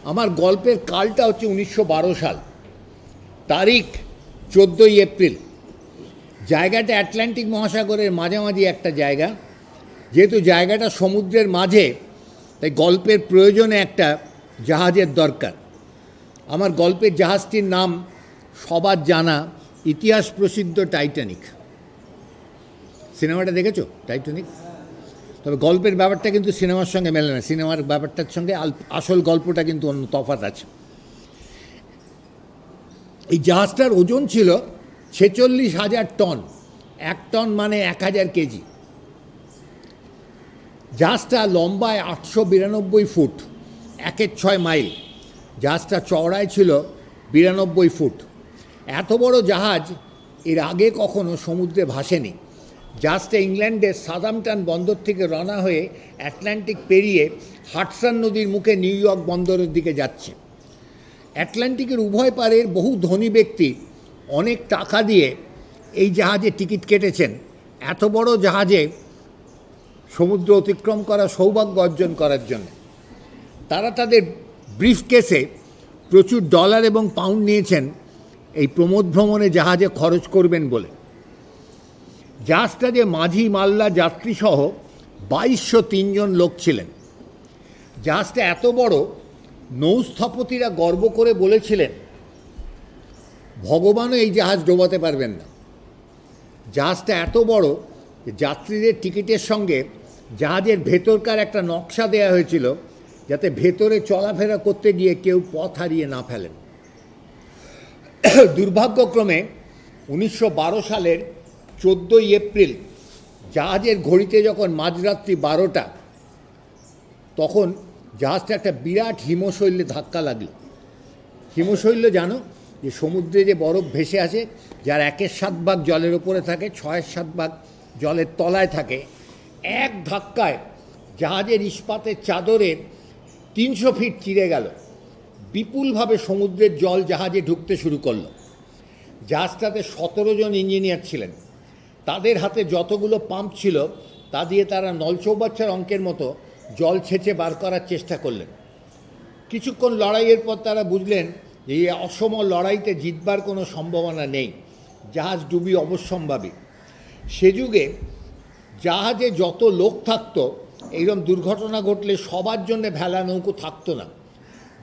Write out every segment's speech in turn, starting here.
আমার গল্পের কালটা হচ্ছে 1912 সাল, তারিখ 14ই এপ্রিল। জায়গাটা আটলান্টিক মহাসাগরের মাঝামাঝি একটা জায়গা। যেহেতু জায়গাটা সমুদ্রের মাঝে, তাই গল্পের প্রয়োজনে একটা জাহাজের দরকার। আমার গল্পের জাহাজটির নাম সবার জানা, ইতিহাস প্রসিদ্ধ টাইটানিক। সিনেমাটা দেখেছো টাইটানিক? তবে গল্পের ব্যাপারটা কিন্তু সিনেমার সঙ্গে মেলে না। সিনেমার ব্যাপারটার সঙ্গে আসল গল্পটা কিন্তু অন্য তফাৎ আছে। এই জাহাজটার ওজন ছিল 46,000 টন। 1 টন মানে 1000 কেজি। জাহাজটা লম্বায় 892 ফুট, 1/6 মাইল। জাহাজটা চওড়ায় ছিল 92 ফুট। এত বড় জাহাজ এর আগে কখনো সমুদ্রে ভাসেনি। জাহাজটা ইংল্যান্ডের সাদাম্পটন বন্দর থেকে রওনা হয়ে আটলান্টিক পেরিয়ে হাডসন নদীর মুখে নিউ ইয়র্ক বন্দরের দিকে যাচ্ছে। আটলান্টিকের উভয় পারের বহু ধনী ব্যক্তি অনেক টাকা দিয়ে এই জাহাজে টিকিট কেটেছেন এত বড় জাহাজে সমুদ্র অতিক্রম করা সৌভাগ্য অর্জন করার জন্য। তারা তাদের ব্রিফকেসে প্রচুর ডলার এবং পাউন্ড নিয়েছেন এই প্রমোদ ভ্রমণে জাহাজে খরচ করবেন বলে। জাহাজটা যে মাঝি, মাল্লা, যাত্রীসহ 2203 জন লোক ছিলেন। জাহাজটা এত বড়, নৌস্থপতিরা গর্ব করে বলেছিলেন ভগবানও এই জাহাজ ডোবাতে পারবেন না। জাহাজটা এত বড় যে যাত্রীদের টিকিটের সঙ্গে জাহাজের ভেতরকার একটা নকশা দেওয়া হয়েছিল, যাতে ভেতরে চলাফেরা করতে গিয়ে কেউ পথ হারিয়ে না ফেলেন। দুর্ভাগ্যক্রমে 1912 সালের 14ই এপ্রিল জাহাজের ঘড়িতে যখন মাঝরাত্রি 12টা, তখন জাহাজটা একটা বিরাট হিমশৈলে ধাক্কা লাগলো। হিমশৈল জানো, যে সমুদ্রে যে বরফ ভেসে আসে, যার 1/7 ভাগ জলের ওপরে থাকে, 6/7 ভাগ জলের তলায় থাকে। এক ধাক্কায় জাহাজের ইস্পাতের চাদরের 300 ফিট চিরে গেল। বিপুলভাবে সমুদ্রের জল জাহাজে ঢুকতে শুরু করলো। জাহাজটাতে 17 জন ইঞ্জিনিয়ার ছিলেন। তাদের হাতে যতগুলো পাম্প ছিল তা দিয়ে তারা নলচৌবাচ্চার অঙ্কের মতো জল ছেঁচে বার করার চেষ্টা করলেন। কিছুক্ষণ লড়াইয়ের পর তারা বুঝলেন যে এই অসম লড়াইতে জিতবার কোনো সম্ভাবনা নেই, জাহাজ ডুবি অবশ্যম্ভাবী। সে যুগে জাহাজে যত লোক থাকতো, এইরকম দুর্ঘটনা ঘটলে সবার জন্য ভেলা নৌকো থাকতো না।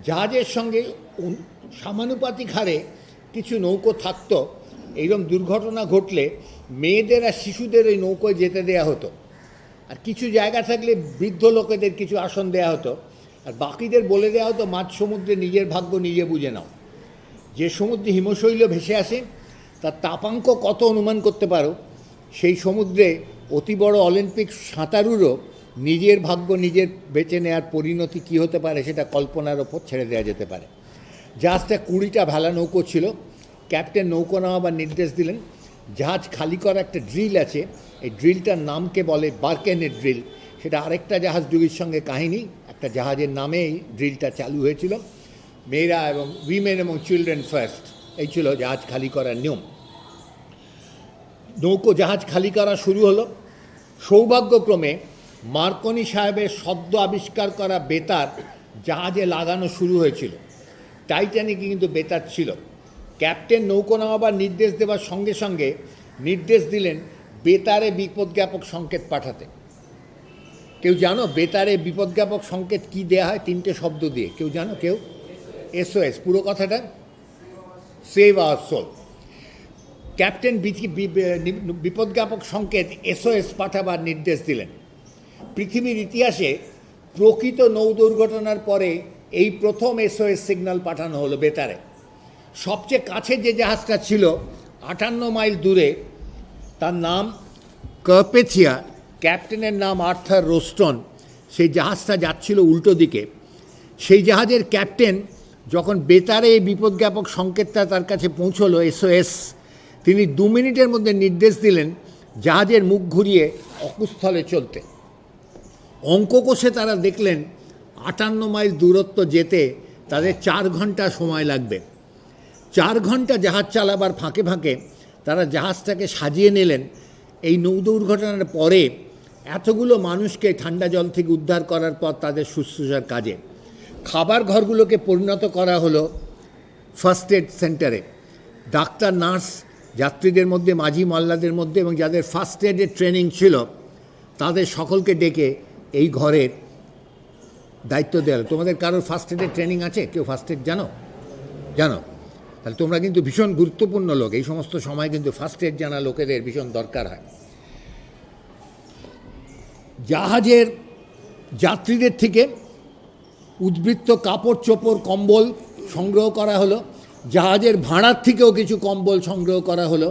জাহাজের সঙ্গে সমানুপাতিক হারে কিছু নৌকো থাকতো। এইরকম দুর্ঘটনা ঘটলে মেয়েদের আর শিশুদের ওই নৌকোয় যেতে দেয়া হতো, আর কিছু জায়গা থাকলে বৃদ্ধ লোকেদের কিছু আসন দেয়া হতো, আর বাকিদের বলে দেওয়া হতো মাঝ সমুদ্রে নিজের ভাগ্য নিজে বুঝে নাও। যে সমুদ্রে হিমশৈল ভেসে আসে তার তাপাঙ্ক কত অনুমান করতে পারো। সেই সমুদ্রে অতি বড় অলিম্পিক সাঁতারুরও নিজের ভাগ্য নিজের বেছে নেওয়ার পরিণতি কী হতে পারে সেটা কল্পনার ওপর ছেড়ে দেওয়া যেতে পারে। জাহাজটা 20টা ভেলা নৌকো ছিল। ক্যাপ্টেন নৌকো নামাবার নির্দেশ দিলেন। জাহাজ খালি করা একটা ড্রিল আছে, এই ড্রিলটার নামকে বলে বার্কেনের ড্রিল। সেটা আরেকটা জাহাজ ডুবির সঙ্গে কাহিনী। একটা জাহাজের নামে এই ড্রিলটা চালু হয়েছিল। মেয়েরা এবং উইমেন এবং চিলড্রেন ফার্স্ট, এই ছিল জাহাজ খালি করার নিয়ম। নৌকো জাহাজ খালি করা শুরু হলো। সৌভাগ্যক্রমে মার্কনি সাহেবের সদ্য আবিষ্কার করা বেতার জাহাজে লাগানো শুরু হয়েছিল। টাইটানিকে কিন্তু বেতার ছিল। ক্যাপ্টেন নৌকো নামাবার নির্দেশ দেওয়ার সঙ্গে সঙ্গে নির্দেশ দিলেন বেতারে বিপদজ্ঞাপক সংকেত পাঠাতে। কেউ জানো বেতারে বিপদজ্ঞাপক সংকেত কি দেয়া হয়? 3টে শব্দ দিয়ে। কেউ জানো? কেউ? SOS। পুরো কথাটা সেভ আওয়ার সোল। ক্যাপ্টেন বিপদজ্ঞাপক সংকেত SOS পাঠাবার নির্দেশ দিলেন। পৃথিবীর ইতিহাসে প্রকৃত নৌ দুর্ঘটনার পরে এই প্রথম SOS সিগন্যাল পাঠানো হলো বেতারে। সবচেয়ে কাছে যে জাহাজটা ছিল 58 মাইল দূরে, তার নাম কার্পেথিয়া, ক্যাপ্টেনের নাম আর্থার রোস্টন। সেই জাহাজটা যাচ্ছিল উল্টো দিকে। সেই জাহাজের ক্যাপ্টেন যখন বেতারে এই বিপদজ্ঞাপক সংকেতটা তার কাছে পৌঁছলো, SOS, তিনি 2 মিনিটের মধ্যে নির্দেশ দিলেন জাহাজের মুখ ঘুরিয়ে অকুস্থলে চলতে। অঙ্ক কষে তারা দেখলেন 58 মাইল দূরত্ব যেতে তাদের 4 ঘন্টা সময় লাগবে। 4 ঘন্টা জাহাজ চালাবার ফাঁকে ফাঁকে তারা জাহাজটাকে সাজিয়ে নিলেন। এই নৌ দুর্ঘটনার পরে এতগুলো মানুষকে ঠান্ডা জল থেকে উদ্ধার করার পর তাদের শুশ্রূষার কাজে খাবার ঘরগুলোকে পরিণত করা হলো ফার্স্ট এড সেন্টারে। ডাক্তার, নার্স, যাত্রীদের মধ্যে, মাঝি মাল্লাদের মধ্যে এবং যাদের ফার্স্ট এডের ট্রেনিং ছিল তাদের সকলকে ডেকে এই ঘরের দায়িত্ব দেওয়া হলো। তোমাদের কারোর ফার্স্ট এডের ট্রেনিং আছে? কেউ ফার্স্ট এড জানো? জানো? তাহলে তোমরা কিন্তু ভীষণ গুরুত্বপূর্ণ লোক। এই সমস্ত সময় কিন্তু ফার্স্ট এড জানা লোকেদের ভীষণ দরকার হয়। জাহাজের যাত্রীদের থেকে উদ্বৃত্ত কাপড় চোপড় কম্বল সংগ্রহ করা হলো। জাহাজের ভাড়ার থেকেও কিছু কম্বল সংগ্রহ করা হলো,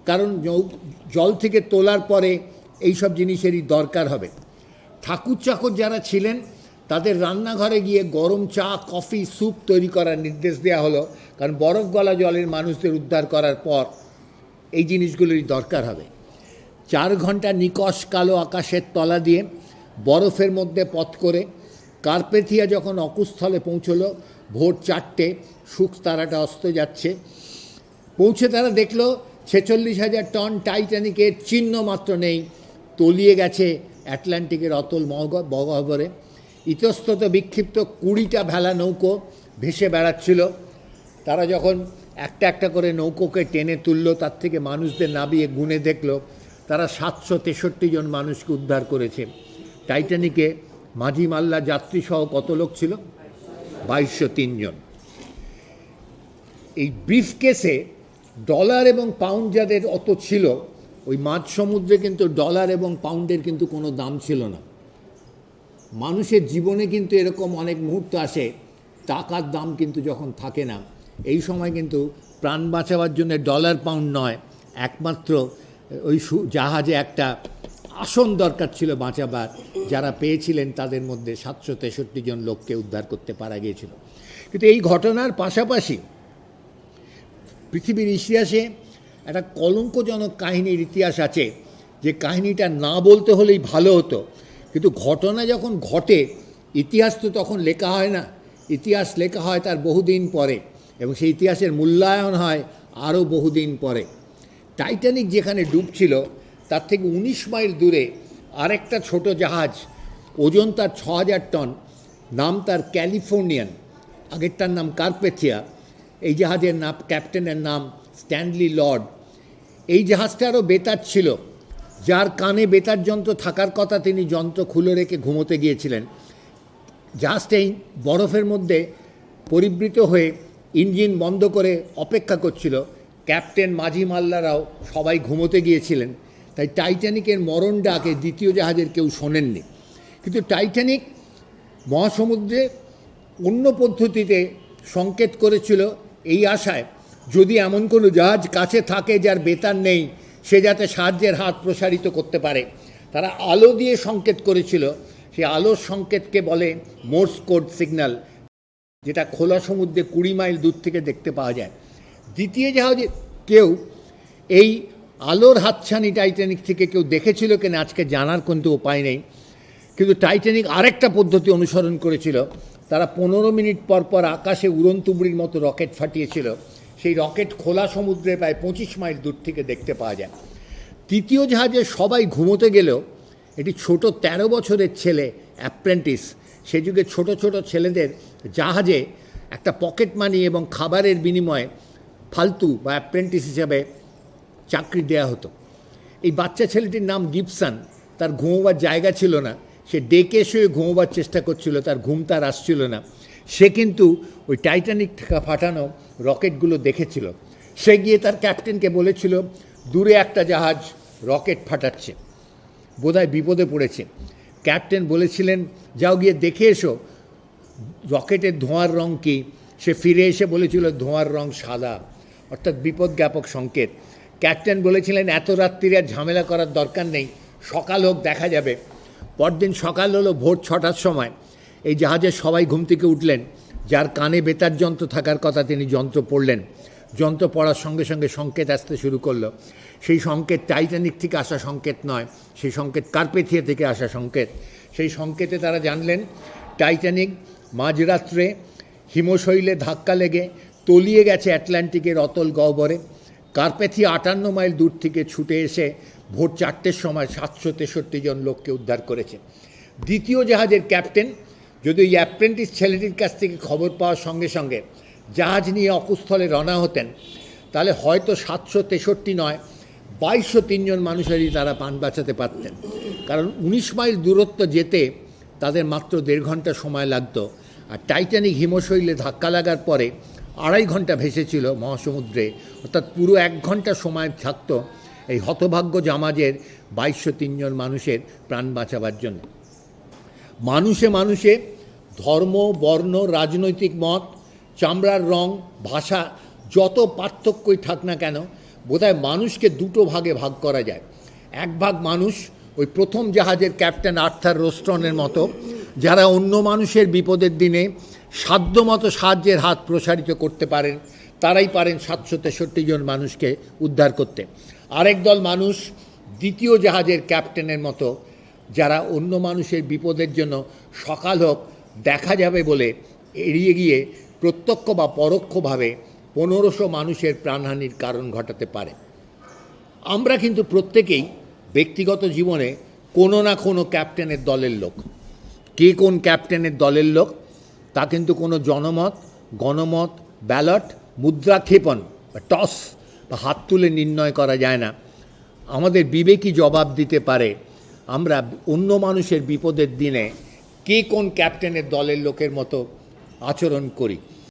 কারণ জল থেকে তোলার পরে এইসব জিনিসেরই দরকার হবে। ঠাকুর চাকর যারা ছিলেন তাদের রান্নাঘরে গিয়ে গরম চা, কফি, স্যুপ তৈরি করার নির্দেশ দেওয়া হলো, কারণ বরফ গলা জলের মানুষদের উদ্ধার করার পর এই জিনিসগুলোরই দরকার হবে। 4 ঘন্টা নিকষ কালো আকাশের তলা দিয়ে বরফের মধ্যে পথ করে কার্পেথিয়া যখন অকুস্থলে পৌঁছল, ভোর 4টে, শুক তারাটা অস্ত যাচ্ছে। পৌঁছে তারা দেখল 46,000 টন টাইটানিকের চিহ্ন মাত্র নেই, তলিয়ে গেছে আটলান্টিকের অতল গহ্বরে। ইতস্তত বিক্ষিপ্ত 20টা ভেলা নৌকো ভেসে বেড়াচ্ছিল। তারা যখন একটা একটা করে নৌকোকে টেনে তুলল, তার থেকে মানুষদের নামিয়ে গুনে দেখল তারা 763 জন মানুষকে উদ্ধার করেছে। টাইটানিকে মাঝি মাল্লা যাত্রীসহ কত লোক ছিল? 2203 জন। এই ব্রিফকেসে ডলার এবং পাউন্ড যাদের অত ছিল, ওই মাঝ সমুদ্রে কিন্তু ডলার এবং পাউন্ডের কিন্তু কোনো দাম ছিল না। মানুষের জীবনে কিন্তু এরকম অনেক মুহূর্ত আসে টাকার দাম কিন্তু যখন থাকে না, এই সময় কিন্তু প্রাণ বাঁচাবার জন্য ডলার পাউন্ড নয়, একমাত্র ওই জাহাজে একটা আসন দরকার ছিল বাঁচাবার। যারা পেয়েছিলেন তাদের মধ্যে 763 জন লোককে উদ্ধার করতে পারা গিয়েছিল। কিন্তু এই ঘটনার পাশাপাশি পৃথিবীর ইতিহাসে একটা কলঙ্কজনক কাহিনীর ইতিহাস আছে, যে কাহিনীটা না বলতে হলেই ভালো হতো, কিন্তু ঘটনা যখন ঘটে ইতিহাস তো তখন লেখা হয় না, ইতিহাস লেখা হয় তার বহুদিন পরে, এবং সেই ইতিহাসের মূল্যায়ন হয় আরও বহুদিন পরে। টাইটানিক যেখানে ডুবছিল তার থেকে 19 মাইল দূরে আরেকটা ছোট জাহাজ, ওজন তার 6,000 টন, নাম তার ক্যালিফোর্নিয়ান, আগেরটার নাম কার্পেথিয়া। এই জাহাজের নাম, ক্যাপ্টেনের নাম স্ট্যানলি লর্ড। এই জাহাজটারও বেতার ছিল, যার কানে বেতার যন্ত্র থাকার কথা তিনি যন্ত্র খুলে রেখে ঘুমোতে গিয়েছিলেন। জাহাজটাই বরফের মধ্যে পরিবৃত হয়ে ইঞ্জিন বন্ধ করে অপেক্ষা করছিল। ক্যাপ্টেন, মাঝি মাল্লারাও সবাই ঘুমোতে গিয়েছিলেন, তাই টাইটানিকের মরণ ডাকে দ্বিতীয় জাহাজের কেউ শোনেননি। কিন্তু টাইটানিক মহাসমুদ্রে অন্য পদ্ধতিতে সংকেত করেছিল, এই আশায় যদি এমন কোনো জাহাজ কাছে থাকে যার বেতার নেই, সে যাতে সাহায্যের হাত প্রসারিত করতে পারে। তারা আলো দিয়ে সংকেত করেছিল, সেই আলোর সংকেতকে বলে মোর্স কোড সিগন্যাল, যেটা খোলা সমুদ্রে 20 মাইল দূর থেকে দেখতে পাওয়া যায়। দ্বিতীয় জাহাজে কেউ এই আলোর হাতছানি টাইটানিক থেকে কেউ দেখেছিল কিনা আজকে জানার কিন্তু উপায় নেই। কিন্তু টাইটানিক আরেকটা পদ্ধতি অনুসরণ করেছিল, তারা 15 মিনিট পর পর আকাশে উড়নতুবড়ির মতো রকেট ফাটিয়েছিল। সেই রকেট খোলা সমুদ্রে প্রায় 25 মাইল দূর থেকে দেখতে পাওয়া যায়। তৃতীয় জাহাজে সবাই ঘুমোতে গেলেও এটি ছোট 13 বছরের ছেলে অ্যাপ্রেন্টিস, সে যুগে ছোট ছোট ছেলেদের জাহাজে একটা পকেট মানি এবং খাবারের বিনিময়ে ফালতু বা অ্যাপ্রেন্টিস হিসাবে চাকরি দেওয়া হতো। এই বাচ্চা ছেলেটির নাম গিবসন। তার ঘুমোবার জায়গা ছিল না, সে ডেকে শুয়ে ঘুমোবার চেষ্টা করছিল, তার ঘুম তার আসছিল না। সে কিন্তু ওই টাইটানিক থেকে ফাটানো রকেটগুলো দেখেছিল। সে গিয়ে তার ক্যাপ্টেনকে বলেছিল দূরে একটা জাহাজ রকেট ফাটাচ্ছে, বোধহয় বিপদে পড়েছে। ক্যাপ্টেন বলেছিলেন যাও গিয়ে দেখে এসো রকেটের ধোঁয়ার রং কী। সে ফিরে এসে বলেছিল ধোঁয়ার রং সাদা, অর্থাৎ বিপদ জ্ঞাপক সংকেত। ক্যাপ্টেন বলেছিলেন এত রাত্রিরে আর ঝামেলা করার দরকার নেই, সকাল হোক দেখা যাবে। পরদিন সকাল হলো ভোর 6টার সময়। এই জাহাজের সবাই ঘুম থেকে উঠলেন। যার কানে বেতার যন্ত্র থাকার কথা তিনি যন্ত্র পড়লেন। যন্ত্র পড়ার সঙ্গে সঙ্গে সংকেত আসতে শুরু করলো। সেই সংকেত টাইটানিক থেকে আসা সংকেত নয়, সেই সংকেত কার্পেথিয়া থেকে আসা সংকেত। সেই সংকেতে তারা জানলেন টাইটানিক মাঝরাত্রে হিমশৈলে ধাক্কা লেগে তলিয়ে গেছে আটলান্টিকের অতল গহ্বরে। কার্পেথিয়া 58 মাইল দূর থেকে ছুটে এসে ভোর 4টের সময় 763 জন লোককে উদ্ধার করেছে। দ্বিতীয় জাহাজের ক্যাপ্টেন যদি ওই অ্যাপ্রেন্টিস ছেলেটির কাছ থেকে খবর পাওয়ার সঙ্গে সঙ্গে জাহাজ নিয়ে অকুস্থলে রওনা হতেন, তাহলে হয়তো 763 নয় 2203 জন মানুষেরই তারা প্রাণ বাঁচাতে পারতেন। কারণ 19 মাইল দূরত্ব যেতে তাদের মাত্র 1.5 ঘন্টা সময় লাগতো, আর টাইটানিক হিমশৈলে ধাক্কা লাগার পরে 2.5 ঘন্টা ভেসেছিল মহাসমুদ্রে, অর্থাৎ পুরো 1 ঘন্টা সময় থাকতো এই হতভাগ্য জাহাজের 2203 জন মানুষের প্রাণ বাঁচাবার জন্য। মানুষে মানুষে ধর্ম, বর্ণ, রাজনৈতিক মত, চামড়ার রং, ভাষা যত পার্থক্যই থাক না কেন, বোধহয় মানুষকে দুটো ভাগে ভাগ করা যায়। এক ভাগ মানুষ ওই প্রথম জাহাজের ক্যাপ্টেন আর্থার রোস্টনের মতো, যারা অন্য মানুষের বিপদের দিনে সাধ্যমতো সাহায্যের হাত প্রসারিত করতে পারেন, তারাই পারেন 763 জন মানুষকে উদ্ধার করতে। আরেক দল মানুষ দ্বিতীয় জাহাজের ক্যাপ্টেনের মতো, যারা অন্য মানুষের বিপদের জন্য সকাল হোক দেখা যাবে বলে এড়িয়ে গিয়ে প্রত্যক্ষ বা পরোক্ষভাবে 1500 মানুষের প্রাণহানির কারণ ঘটাতে পারে। আমরা কিন্তু প্রত্যেকেই ব্যক্তিগত জীবনে কোনো না কোনো ক্যাপ্টেনের দলের লোক। কে কোন ক্যাপ্টেনের দলের লোক তা কিন্তু কোনো জনমত, গণমত, ব্যালট, মুদ্রাক্ষেপণ বা টস বা হাত তুলে নির্ণয় করা যায় না। আমাদের বিবেকই জবাব দিতে পারে আমরা অন্য মানুষের বিপদের দিনে কে কোন ক্যাপ্টেনের দলের লোকের মতো আচরণ করি।